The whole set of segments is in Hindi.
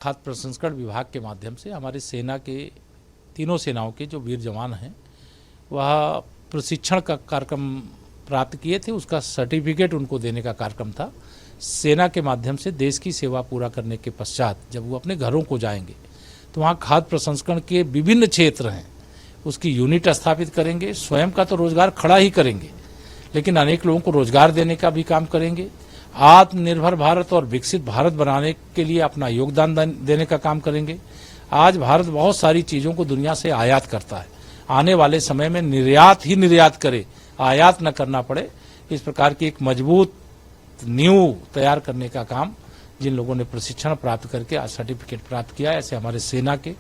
खाद्य प्रसंस्करण विभाग के माध्यम से हमारे सेना के तीनों सेनाओं के जो वीर जवान हैं वह प्रशिक्षण का कार्यक्रम प्राप्त किए थे, उसका सर्टिफिकेट उनको देने का कार्यक्रम था। सेना के माध्यम से देश की सेवा पूरा करने के पश्चात जब वो अपने घरों को जाएंगे तो वहाँ खाद्य प्रसंस्करण के विभिन्न क्षेत्र हैं, उसकी यूनिट स्थापित करेंगे। स्वयं का तो रोजगार खड़ा ही करेंगे, लेकिन अनेक लोगों को रोजगार देने का भी काम करेंगे। आत्मनिर्भर भारत और विकसित भारत बनाने के लिए अपना योगदान देने का काम करेंगे। आज भारत बहुत सारी चीज़ों को दुनिया से आयात करता है, आने वाले समय में निर्यात ही निर्यात करे, आयात न करना पड़े, इस प्रकार की एक मजबूत नींव तैयार करने का काम जिन लोगों ने प्रशिक्षण प्राप्त करके आज सर्टिफिकेट प्राप्त किया, ऐसे हमारे सेना के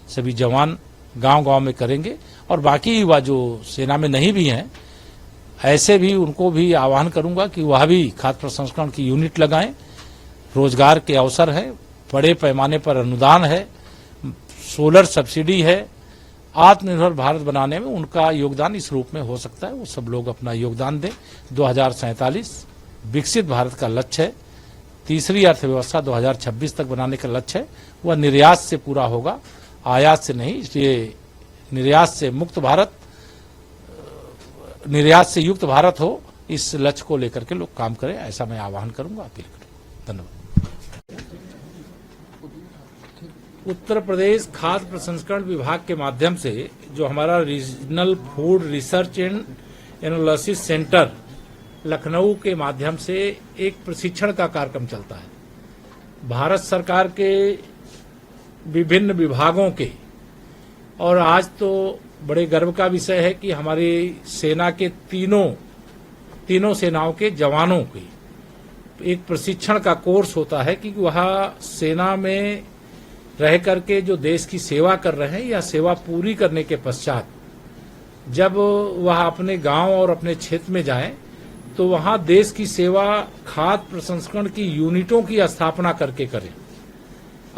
सभी जवान गांव-गांव में करेंगे। और बाकी युवा जो सेना में नहीं भी हैं, ऐसे भी उनको भी आह्वान करूंगा कि वह भी खाद्य प्रसंस्करण की यूनिट लगाएं। रोजगार के अवसर है, बड़े पैमाने पर अनुदान है, सोलर सब्सिडी है, आत्मनिर्भर भारत बनाने में उनका योगदान इस रूप में हो सकता है। वो सब लोग अपना योगदान दें। 2047 विकसित भारत का लक्ष्य है, तीसरी अर्थव्यवस्था 2026 तक बनाने का लक्ष्य है, वह निर्यात से पूरा होगा, आयात से नहीं। इसलिए निर्यात से मुक्त भारत, निर्यात से युक्त भारत हो, इस लक्ष्य को लेकर के लोग काम करें, ऐसा मैं आह्वान करूंगा, अपील करूंगा। धन्यवाद। उत्तर प्रदेश खाद्य प्रसंस्करण विभाग के माध्यम से जो हमारा regional food research and analysis centre Lucknow के माध्यम से एक प्रशिक्षण का कार्यक्रम चलता है, भारत सरकार के विभिन्न विभागों के, और आज तो बड़े गर्व का विषय है कि हमारी सेना के तीनों सेनाओं के जवानों की एक प्रशिक्षण का कोर्स होता है कि वह सेना में रह करके जो देश की सेवा कर रहे हैं या सेवा पूरी करने के पश्चात जब वह अपने गांव और अपने क्षेत्र में जाएं तो वहां देश की सेवा खाद्य प्रसंस्करण की यूनिटों की स्थापना करके करें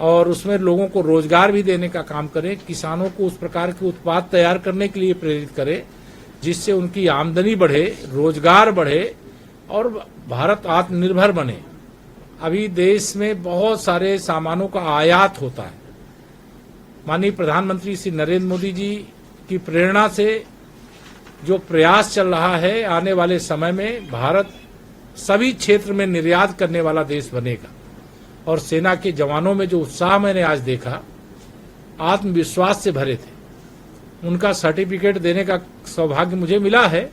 और उसमें लोगों को रोजगार भी देने का काम करें, किसानों को उस प्रकार के उत्पाद तैयार करने के लिए प्रेरित करें जिससे उनकी आमदनी बढ़े, रोजगार बढ़े और भारत आत्मनिर्भर बने। अभी देश में बहुत सारे सामानों का आयात होता है। माननीय प्रधानमंत्री श्री नरेंद्र मोदी जी की प्रेरणा से जो प्रयास चल रहा है, आने वाले समय में भारत सभी क्षेत्र में निर्यात करने वाला देश बनेगा। और सेना के जवानों में जो उत्साह मैंने आज देखा, आत्मविश्वास से भरे थे। उनका सर्टिफिकेट देने का सौभाग्य मुझे मिला है,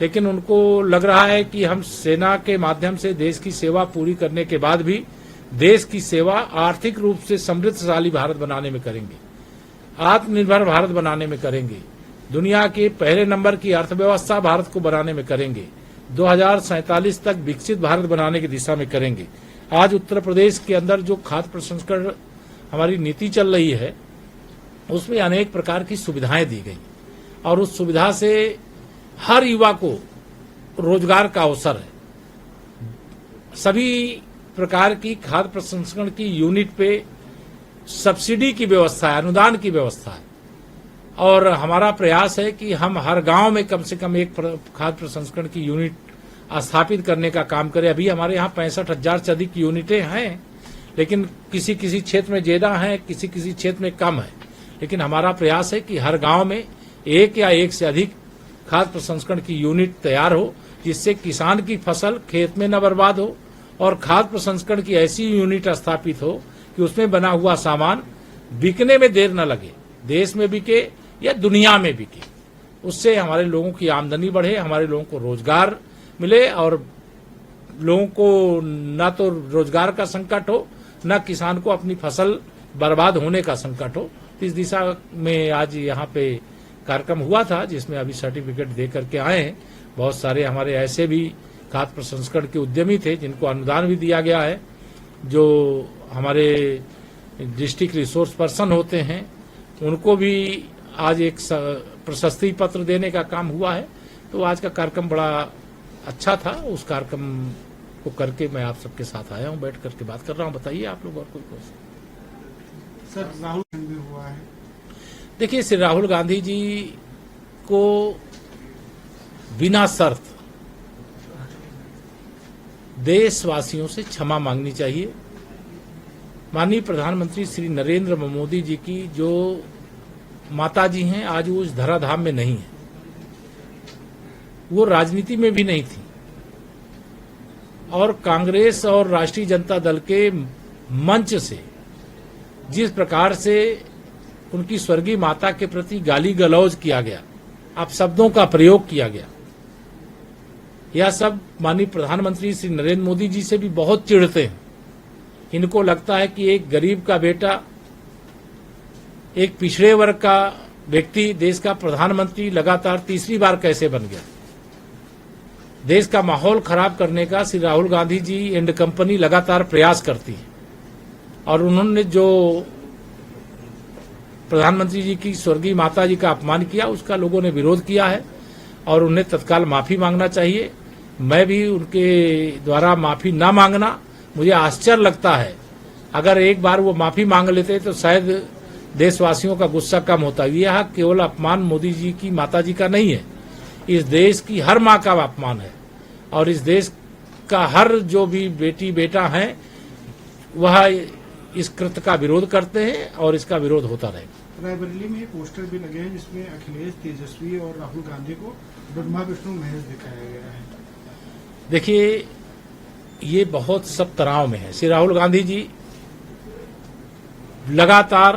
लेकिन उनको लग रहा है कि हम सेना के माध्यम से देश की सेवा पूरी करने के बाद भी देश की सेवा आर्थिक रूप से समृद्धशाली भारत बनाने में करेंगे, आत्मनिर्भर भारत बनाने में करेंगे, दुनिया के पहले नंबर की अर्थव्यवस्था भारत को बनाने में करेंगे, 2047 तक विकसित भारत बनाने की दिशा में करेंगे। आज उत्तर प्रदेश के अंदर जो खाद्य प्रसंस्करण हमारी नीति चल रही है उसमें अनेक प्रकार की सुविधाएं दी गई और उस सुविधा से हर युवा को रोजगार का अवसर है। सभी प्रकार की खाद्य प्रसंस्करण की यूनिट पे सब्सिडी की व्यवस्था है, अनुदान की व्यवस्था है और हमारा प्रयास है कि हम हर गांव में कम से कम एक खाद्य प्रसंस्करण की यूनिट स्थापित करने का काम करें। अभी हमारे यहाँ 65,000 से अधिक यूनिटें हैं, लेकिन किसी किसी क्षेत्र में ज्यादा हैं, किसी किसी क्षेत्र में कम है। लेकिन हमारा प्रयास है कि हर गांव में एक या एक से अधिक खाद्य प्रसंस्करण की यूनिट तैयार हो, जिससे किसान की फसल खेत में न बर्बाद हो और खाद्य प्रसंस्करण की ऐसी यूनिट स्थापित हो कि उसमें बना हुआ सामान बिकने में देर न लगे, देश में बिके या दुनिया में बिके। उससे हमारे लोगों की आमदनी बढ़े, हमारे लोगों को रोजगार मिले और लोगों को न तो रोजगार का संकट हो, न किसान को अपनी फसल बर्बाद होने का संकट हो। इस दिशा में आज यहाँ पे कार्यक्रम हुआ था जिसमें अभी सर्टिफिकेट दे करके आए हैं। बहुत सारे हमारे ऐसे भी खाद्य प्रसंस्करण के उद्यमी थे जिनको अनुदान भी दिया गया है, जो हमारे डिस्ट्रिक्ट रिसोर्स पर्सन होते हैं, उनको भी आज एक प्रशस्ति पत्र देने का काम हुआ है। तो आज का कार्यक्रम बड़ा अच्छा था। उस कार्यक्रम को करके मैं आप सबके साथ आया हूँ, बैठ करके बात कर रहा हूँ। बताइए आप लोग और कोई क्वेश्चन? सर, राहुल भी हुआ है। देखिए, श्री राहुल गांधी जी को बिना शर्त देशवासियों से क्षमा मांगनी चाहिए माननीय प्रधानमंत्री श्री नरेंद्र मोदी जी की जो माता जी हैं, आज वो उस धराधाम में नहीं है, वो राजनीति में भी नहीं थी, और कांग्रेस और राष्ट्रीय जनता दल के मंच से जिस प्रकार से उनकी स्वर्गीय माता के प्रति गाली गलौज किया गया, अपशब्दों का प्रयोग किया गया, यह सब माननीय प्रधानमंत्री श्री नरेंद्र मोदी जी से भी बहुत चिढ़ते हैं। इनको लगता है कि एक गरीब का बेटा, एक पिछड़े वर्ग का व्यक्ति देश का प्रधानमंत्री लगातार तीसरी बार कैसे बन गया। देश का माहौल खराब करने का श्री राहुल गांधी जी एंड कंपनी लगातार प्रयास करती है, और उन्होंने जो प्रधानमंत्री जी की स्वर्गीय माता जी का अपमान किया, उसका लोगों ने विरोध किया है और उन्हें तत्काल माफी मांगना चाहिए। मैं भी उनके द्वारा माफी ना मांगना, मुझे आश्चर्य लगता है। अगर एक बार वो माफी मांग लेते तो शायद देशवासियों का गुस्सा कम होता। यह केवल अपमान मोदी जी की माता जी का नहीं है, इस देश की हर माँ का अपमान है, और इस देश का हर जो भी बेटी बेटा है वह इस कृत्य का विरोध करते हैं और इसका विरोध होता रहेगा। रायबरेली में पोस्टर भी लगे हैं जिसमें अखिलेश, तेजस्वी और राहुल गांधी को ब्रह्मा विष्णु महेश दिखाया गया है। देखिए, ये बहुत सब तनाव में है। श्री राहुल गांधी जी लगातार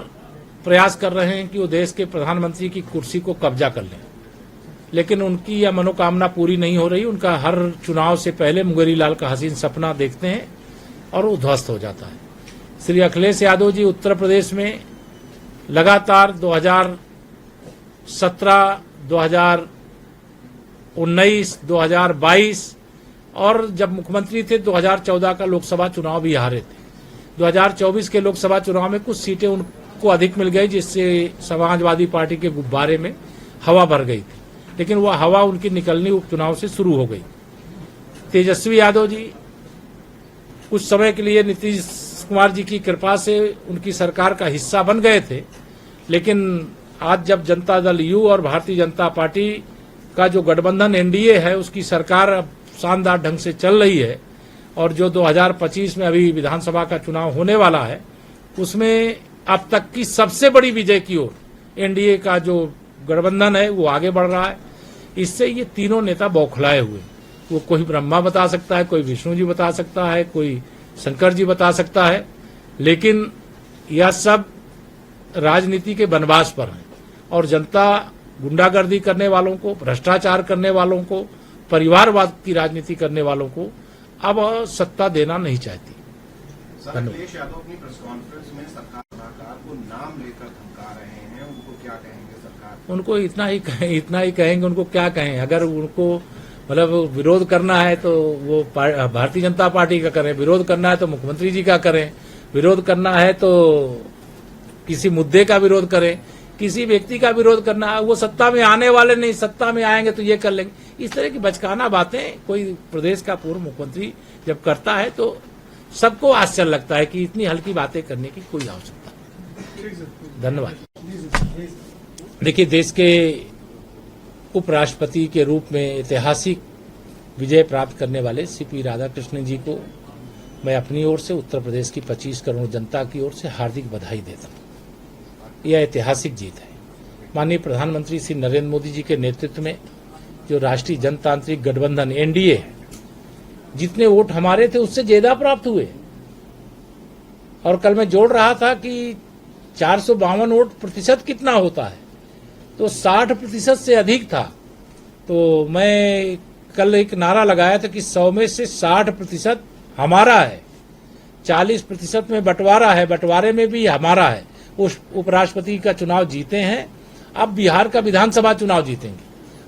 प्रयास कर रहे हैं कि वो देश के प्रधानमंत्री की कुर्सी को कब्जा कर लें, लेकिन उनकी यह मनोकामना पूरी नहीं हो रही। उनका हर चुनाव से पहले मुंगेरी लाल का हसीन सपना देखते हैं और वो ध्वस्त हो जाता है। श्री अखिलेश यादव जी उत्तर प्रदेश में लगातार 2017, 2019, 2022 और जब मुख्यमंत्री थे 2014 का लोकसभा चुनाव भी हारे थे। 2024 के लोकसभा चुनाव में कुछ सीटें उनको अधिक मिल गई, जिससे समाजवादी पार्टी के गुब्बारे में हवा भर गई थी, लेकिन वह हवा उनकी निकलनी उपचुनाव से शुरू हो गई। तेजस्वी यादव जी कुछ समय के लिए नीतीश कुमार जी की कृपा से उनकी सरकार का हिस्सा बन गए थे, लेकिन आज जब जनता दल यू और भारतीय जनता पार्टी का जो गठबंधन एनडीए है, उसकी सरकार अब शानदार ढंग से चल रही है, और जो 2025 में अभी विधानसभा का चुनाव होने वाला है, उसमें अब तक की सबसे बड़ी विजय की ओर एनडीए का जो गठबंधन है वो आगे बढ़ रहा है। इससे ये तीनों नेता बौखलाए हुए, वो कोई ब्रह्मा बता सकता है, कोई विष्णु जी बता सकता है, कोई शंकर जी बता सकता है, लेकिन यह सब राजनीति के बनवास पर है, और जनता गुंडागर्दी करने वालों को, भ्रष्टाचार करने वालों को, परिवारवाद की राजनीति करने वालों को अब सत्ता देना नहीं चाहती। अखिलेश यादव अपनी प्रेस कॉन्फ्रेंस में सरकार को नाम लेकर धमका रहे हैं, उनको क्या कहेंगे सरकार? उनको इतना ही कहेंगे, उनको क्या कहें। अगर उनको मतलब विरोध करना है तो वो भारतीय जनता पार्टी का करें, विरोध करना है तो मुख्यमंत्री जी का करें, विरोध करना है तो किसी मुद्दे का विरोध करें, किसी व्यक्ति का विरोध करना है। वो सत्ता में आने वाले नहीं, सत्ता में आएंगे तो ये कर लेंगे। इस तरह की बचकाना बातें कोई प्रदेश का पूर्व मुख्यमंत्री जब करता है तो सबको आश्चर्य लगता है कि इतनी हल्की बातें करने की कोई आवश्यकता नहीं। धन्यवाद। देखिए, देश के उपराष्ट्रपति के रूप में ऐतिहासिक विजय प्राप्त करने वाले सीपी राधाकृष्णन जी को मैं अपनी ओर से, उत्तर प्रदेश की 25 करोड़ जनता की ओर से हार्दिक बधाई देता हूँ। यह ऐतिहासिक जीत है। माननीय प्रधानमंत्री श्री नरेंद्र मोदी जी के नेतृत्व में जो राष्ट्रीय जनतांत्रिक गठबंधन एनडीए है, जितने वोट हमारे थे उससे ज्यादा प्राप्त हुए, और कल मैं जोड़ रहा था कि 452 वोट प्रतिशत कितना होता है, तो 60% से अधिक था। तो मैं कल एक नारा लगाया था कि 100 में से 60% हमारा है, 40% में बंटवारा है, बंटवारे में भी हमारा है। उस उपराष्ट्रपति का चुनाव जीते हैं, अब बिहार का विधानसभा चुनाव जीतेंगे,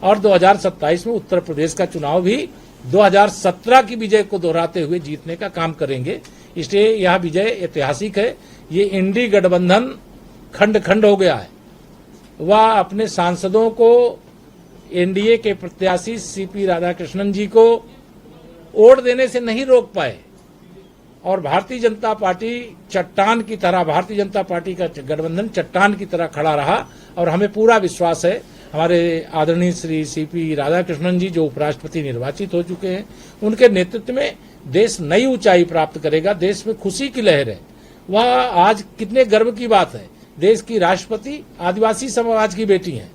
और 2027 में उत्तर प्रदेश का चुनाव भी 2017 की विजय को दोहराते हुए जीतने का काम करेंगे। इसलिए यह विजय ऐतिहासिक है। ये इंडी गठबंधन खंड खंड हो गया है। वह अपने सांसदों को एनडीए के प्रत्याशी सीपी राधाकृष्णन जी को वोट देने से नहीं रोक पाए, और भारतीय जनता पार्टी चट्टान की तरह, भारतीय जनता पार्टी का गठबंधन चट्टान की तरह खड़ा रहा। और हमें पूरा विश्वास है, हमारे आदरणीय श्री सीपी राधाकृष्णन जी जो उपराष्ट्रपति निर्वाचित हो चुके हैं, उनके नेतृत्व में देश नई ऊंचाई प्राप्त करेगा। देश में खुशी की लहर है, वह आज कितने गर्व की बात है। देश की राष्ट्रपति आदिवासी समाज की बेटी हैं,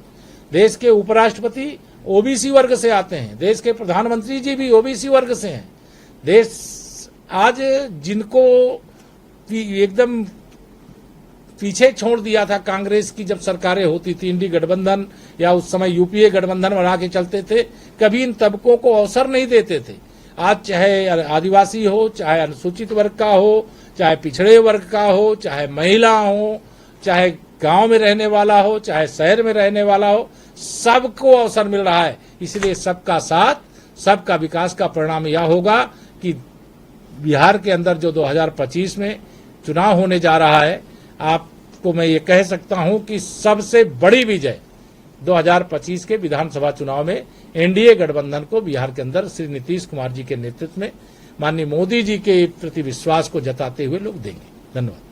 देश के उपराष्ट्रपति ओबीसी वर्ग से आते हैं, देश के प्रधानमंत्री जी भी ओबीसी वर्ग से हैं। देश आज जिनको एकदम पीछे छोड़ दिया था कांग्रेस की जब सरकारें होती थी, इंडी गठबंधन या उस समय यूपीए गठबंधन बना के चलते थे, कभी इन तबकों को अवसर नहीं देते थे। आज चाहे आदिवासी हो, चाहे अनुसूचित वर्ग का हो, चाहे पिछड़े वर्ग का हो, चाहे महिला हो, चाहे गांव में रहने वाला हो, चाहे शहर में रहने वाला हो, सबको अवसर मिल रहा है। इसलिए सबका साथ, सबका विकास का परिणाम यह होगा कि बिहार के अंदर जो 2025 में चुनाव होने जा रहा है, आपको मैं ये कह सकता हूं कि सबसे बड़ी विजय 2025 के विधानसभा चुनाव में एनडीए गठबंधन को बिहार के अंदर श्री नीतीश कुमार जी के नेतृत्व में माननीय मोदी जी के प्रति विश्वास को जताते हुए लोग देंगे। धन्यवाद।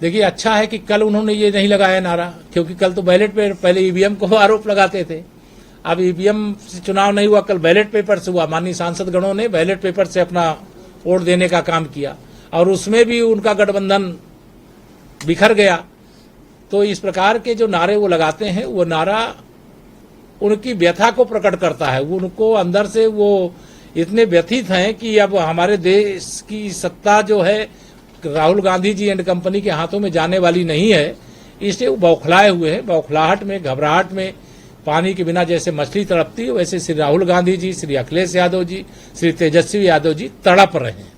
देखिए, अच्छा है कि कल उन्होंने ये नहीं लगाया नारा, क्योंकि कल तो बैलेट पे पहले ईवीएम को आरोप लगाते थे। अब ईवीएम से चुनाव नहीं हुआ, कल बैलेट पेपर से हुआ। माननीय सांसद गणों ने बैलेट पेपर से अपना वोट देने का काम किया और उसमें भी उनका गठबंधन बिखर गया। तो इस प्रकार के जो नारे वो लगाते हैं, वो नारा उनकी व्यथा को प्रकट करता है। उनको अंदर से वो इतने व्यथित हैं कि अब हमारे देश की सत्ता जो है राहुल गांधी जी एंड कंपनी के हाथों में जाने वाली नहीं है, इसलिए वो बौखलाए हुए हैं। बौखलाहट में, घबराहट में पानी के बिना जैसे मछली तड़पती है, वैसे श्री राहुल गांधी जी, श्री अखिलेश यादव जी, श्री तेजस्वी यादव जी तड़प रहे हैं।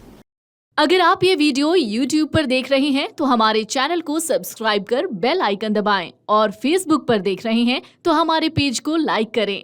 अगर आप ये वीडियो YouTube पर देख रहे हैं तो हमारे चैनल को सब्सक्राइब कर बेल आइकन दबाएं और Facebook पर देख रहे हैं तो हमारे पेज को लाइक करें।